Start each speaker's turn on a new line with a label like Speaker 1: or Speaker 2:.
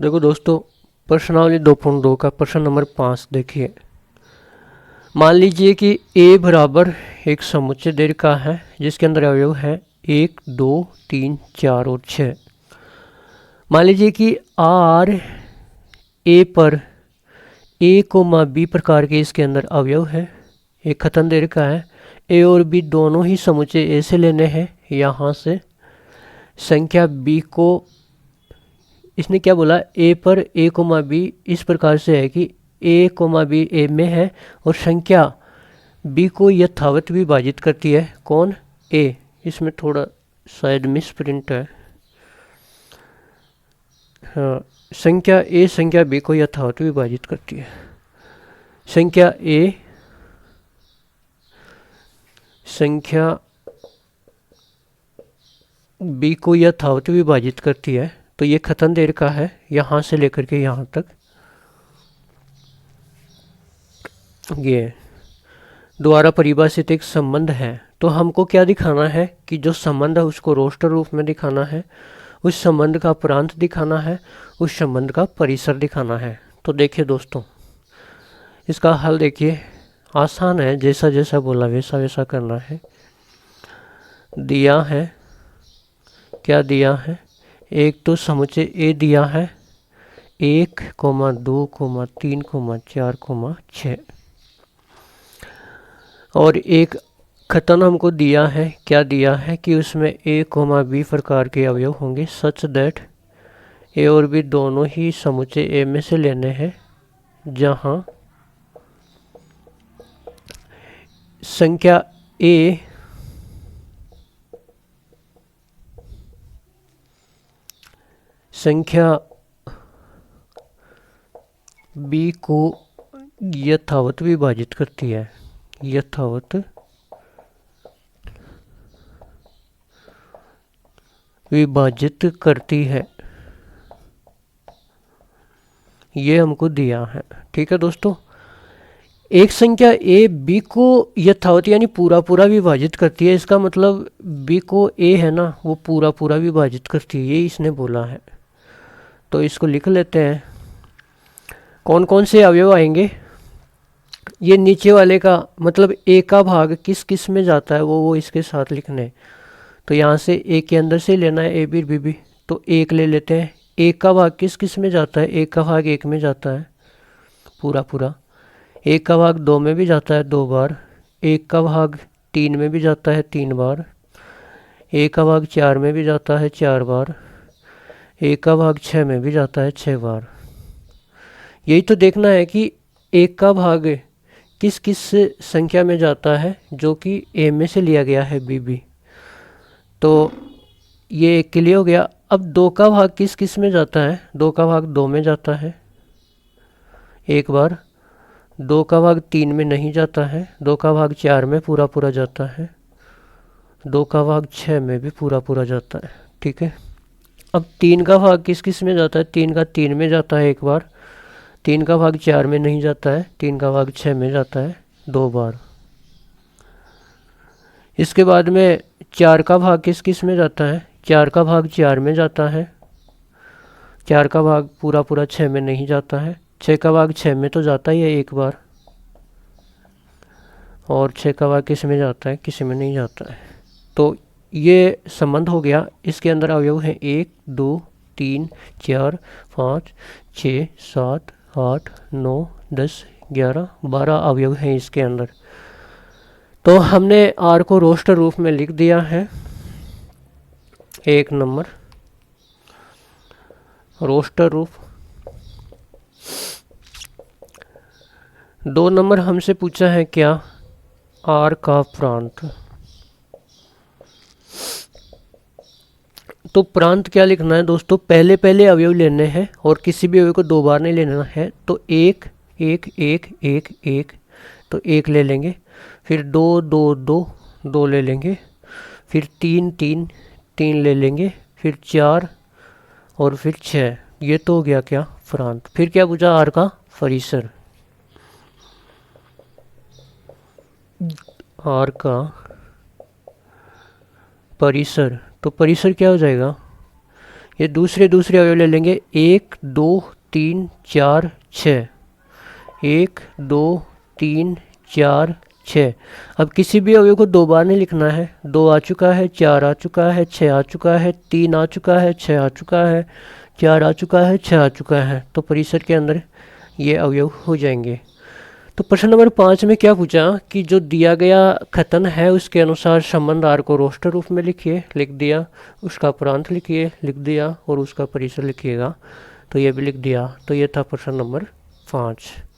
Speaker 1: देखो दोस्तों, प्रश्नावली 2.2 का प्रश्न नंबर 5 देखिए। मान लीजिए कि ए बराबर एक समुच्चय दीर्घ है जिसके अंदर अवयव है 1, 2, 3, 4 और 6। मान लीजिए कि आर ए पर ए कोमा बी प्रकार के इसके अंदर अवयव है, एक खतन दीर्घ है। ए और बी दोनों ही समुच्चय ए से लेने हैं। यहाँ से संख्या बी को इसने क्या बोला, ए पर ए कोमा बी इस प्रकार से है कि ए कोमा बी ए में है और संख्या बी को यथावत विभाजित करती है। कौन? ए। इसमें थोड़ा शायद मिस प्रिंट है। हाँ, संख्या ए संख्या बी को यथावत विभाजित करती है। संख्या ए संख्या बी को यथावत विभाजित करती है। तो ये खतन देर का है, यहाँ से लेकर के यहाँ तक ये द्वारा परिभाषित एक संबंध है। तो हमको क्या दिखाना है कि जो संबंध है उसको रोस्टर रूप में दिखाना है, उस संबंध का प्रांत दिखाना है, उस संबंध का परिसर दिखाना है। तो देखिए दोस्तों, इसका हल देखिए, आसान है, जैसा जैसा बोला वैसा वैसा करना है। दिया है, क्या दिया है? एक तो समुच्चय ए दिया है 1, 2, 3, 4, 6 और एक खतन हमको दिया है। क्या दिया है कि उसमें ए बी प्रकार के अवयव होंगे सच दैट ए और बी दोनों ही समुच्चय ए में से लेने हैं, जहां संख्या ए संख्या बी को यथावत विभाजित करती है, यथावत विभाजित करती है। ये हमको दिया है। ठीक है दोस्तों, एक संख्या ए बी को यथावत यानी पूरा पूरा विभाजित करती है। इसका मतलब बी को ए है ना, वो पूरा पूरा विभाजित करती है, ये इसने बोला है। तो इसको लिख लेते हैं। कौन कौन से अवयव आएंगे? ये नीचे वाले का मतलब ए का भाग किस किस में जाता है वो इसके साथ लिखने। तो यहाँ से ए के अंदर से लेना है ए बी बी बी, तो एक ले लेते हैं। एक का भाग किस किस में जाता है? एक का भाग एक में जाता है पूरा पूरा। एक का भाग 2 में भी जाता है 2 बार। एक का भाग 3 में भी जाता है 3 बार। एक का भाग 4 में भी जाता है 4 बार। एक का भाग 6 में भी जाता है 6 बार। यही तो देखना है कि एक का भाग किस किस संख्या में जाता है जो कि ए में से लिया गया है बी बी। तो ये एक के लिए हो गया। अब 2 का भाग किस किस में जाता है? 2 का भाग 2 में जाता है एक बार। 2 का भाग 3 में नहीं जाता है। 2 का भाग 4 में पूरा पूरा जाता है। 2 का भाग 6 में भी पूरा पूरा जाता है। ठीक है, अब 3 का भाग किस किस में जाता है? 3 का 3 में जाता है एक बार। 3 का भाग 4 में नहीं जाता है। 3 का भाग 6 में जाता है 2 बार। इसके बाद में 4 का भाग किस किस में जाता है? 4 का भाग 4 में जाता है। 4 का भाग पूरा पूरा 6 में नहीं जाता है। 6 का भाग 6 में तो जाता ही है एक बार, और 6 का भाग किस में जाता है? किसी में नहीं जाता है। तो ये संबंध हो गया। इसके अंदर अवयव हैं 1, 2, 3, 4, 5, 6, 7, 8, 9, 10, 11, 12 अवयव हैं इसके अंदर। तो हमने आर को रोस्टर रूप में लिख दिया है। 1 नंबर रोस्टर रूप। 2 नंबर हमसे पूछा है क्या? आर का प्रांत। तो प्रांत क्या लिखना है दोस्तों? पहले पहले अवयव लेने हैं और किसी भी अवयव को 2 बार नहीं लेना है। तो 1, 1, 1, 1, 1, तो 1 ले लेंगे। फिर 2, 2, 2, 2 ले लेंगे। फिर 3, 3, 3 ले लेंगे। फिर 4 और फिर 6। ये तो हो गया क्या? प्रांत। फिर क्या पूछा? आर का परिसर। आर का परिसर, तो परिसर क्या हो जाएगा? ये दूसरे दूसरे अवयव ले लेंगे, 1 2 3 4 6, 1 2 3 4 6। अब किसी भी अवयव को 2 बार नहीं लिखना है, 2 आ चुका है, 4 आ चुका है, 6 आ चुका है, 3 आ चुका है, 6 आ चुका है, 4 आ चुका है, 6 आ चुका है, तो परिसर के अंदर ये अवयव हो जाएंगे। तो प्रश्न नंबर 5 में क्या पूछा कि जो दिया गया कथन है उसके अनुसार संबंध आर को रोस्टर रूप में लिखिए, लिख दिया, उसका प्रांत लिखिए, लिख दिया, और उसका परिसर लिखिएगा, तो ये भी लिख दिया। तो ये था प्रश्न नंबर 5।